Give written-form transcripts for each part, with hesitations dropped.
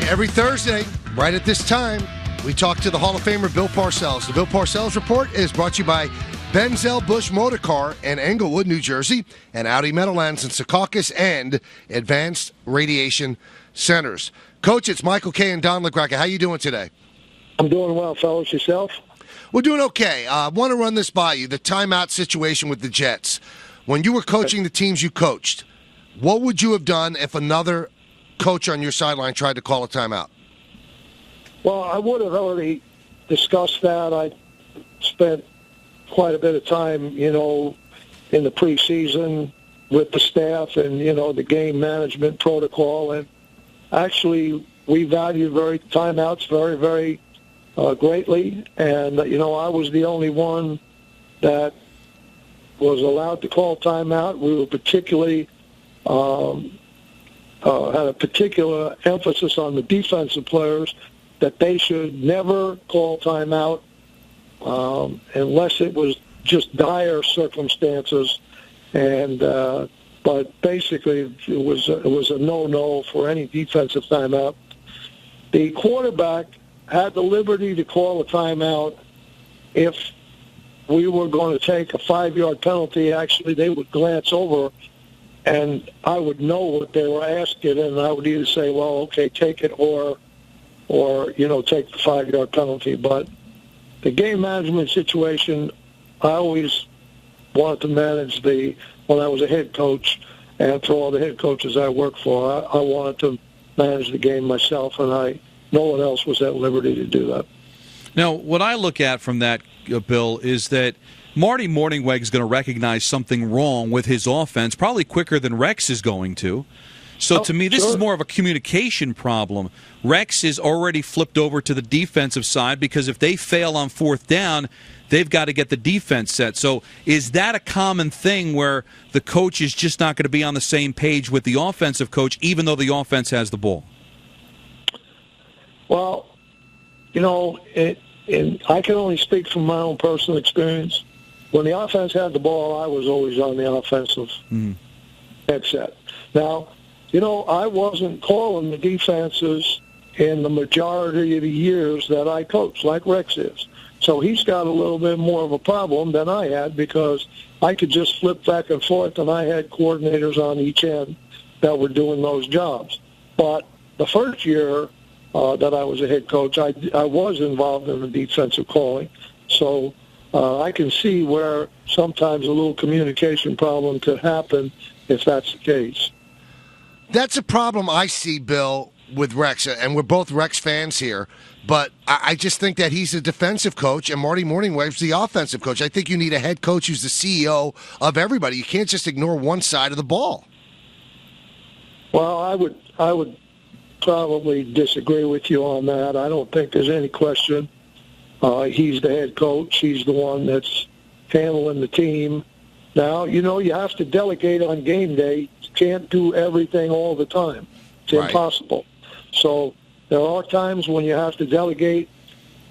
every Thursday, right at this time, we talk to the Hall of Famer Bill Parcells. The Bill Parcells Report is brought to you by Benzel Bush Motor Car in Englewood, New Jersey, and Audi Meadowlands in Secaucus, and Advanced Radiation Centers. Coach, it's Michael Kay and Don LaGreca. How you doing today? I'm doing well, fellas. Yourself? We're doing okay. I want to run this by you, the timeout situation with the Jets. When you were coaching the teams you coached, what would you have done if another coach on your sideline tried to call a timeout? Well, I would have already discussed that. I spent quite a bit of time, in the preseason with the staff and, the game management protocol. And actually, we value timeouts very, very greatly. And, I was the only one that was allowed to call timeout. We were particularly had a particular emphasis on the defensive players that they should never call timeout unless it was just dire circumstances. And but basically, it was a no-no for any defensive timeout. The quarterback had the liberty to call a timeout if we were going to take a 5-yard penalty. Actually, they would glance over, and I would know what they were asking, and I would either say, well, okay, take it, or take the 5-yard penalty. But the game management situation, I always wanted to manage when I was a head coach, and for all the head coaches I worked for, I wanted to manage the game myself, and no one else was at liberty to do that. Now, what I look at from that, Bill, is that Marty Mornhinweg is going to recognize something wrong with his offense probably quicker than Rex is going to. So to me, this is more of a communication problem. Rex is already flipped over to the defensive side because if they fail on fourth down, they've got to get the defense set. So is that a common thing where the coach is just not going to be on the same page with the offensive coach, even though the offense has the ball? Well, I can only speak from my own personal experience. When the offense had the ball, I was always on the offensive headset. Now, I wasn't calling the defenses in the majority of the years that I coached, like Rex is. So he's got a little bit more of a problem than I had because I could just flip back and forth, and I had coordinators on each end that were doing those jobs. But the first year that I was a head coach, I was involved in the defensive calling. So I can see where sometimes a little communication problem could happen if that's the case. That's a problem I see, Bill, with Rex, and we're both Rex fans here, but I just think that he's a defensive coach, and Marty Mornhinweg's the offensive coach. I think you need a head coach who's the CEO of everybody. You can't just ignore one side of the ball. Well, I would probably disagree with you on that. I don't think there's any question. He's the head coach. He's the one that's handling the team. Now, you have to delegate on game day. You can't do everything all the time. It's impossible. So there are times when you have to delegate,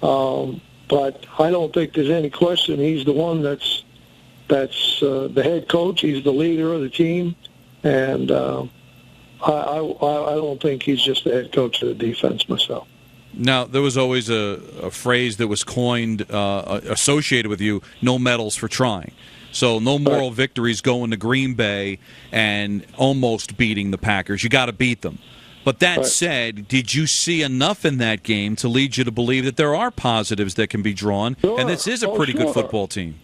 but I don't think there's any question. He's the one that's the head coach. He's the leader of the team, and I don't think he's just the head coach of the defense myself. Now, there was always a phrase that was coined associated with you, no medals for trying. So no moral victories going to Green Bay and almost beating the Packers. You got to beat them. But that said, did you see enough in that game to lead you to believe that there are positives that can be drawn, and this is a pretty good football team?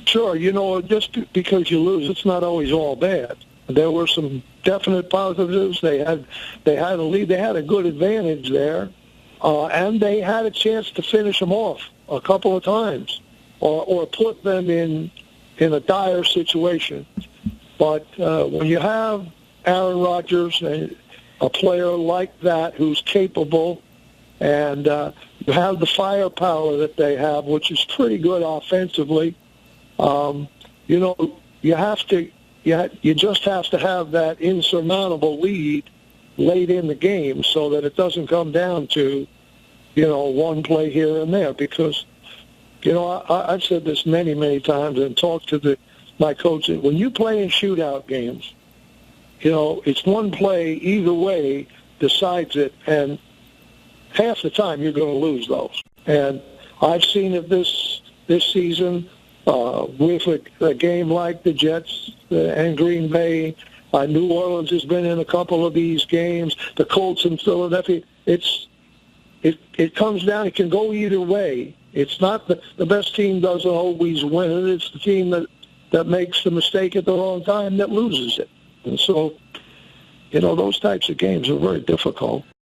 Sure. Just because you lose, it's not always all bad. There were some definite positives. They had a lead. They had a good advantage there, and they had a chance to finish them off a couple of times or put them in a dire situation. But when you have Aaron Rodgers, a player like that who's capable, and you have the firepower that they have, which is pretty good offensively, you just have to have that insurmountable lead late in the game so that it doesn't come down to, one play here and there. Because I've said this many, many times and talked to my coaches. When you play in shootout games, it's one play either way decides it. And half the time you're going to lose those. And I've seen it this season with a game like the Jets and Green Bay. New Orleans has been in a couple of these games. The Colts and Philadelphia. It comes down. It can go either way. It's not the best team doesn't always win. It's the team that makes the mistake at the wrong time that loses it. And so, those types of games are very difficult.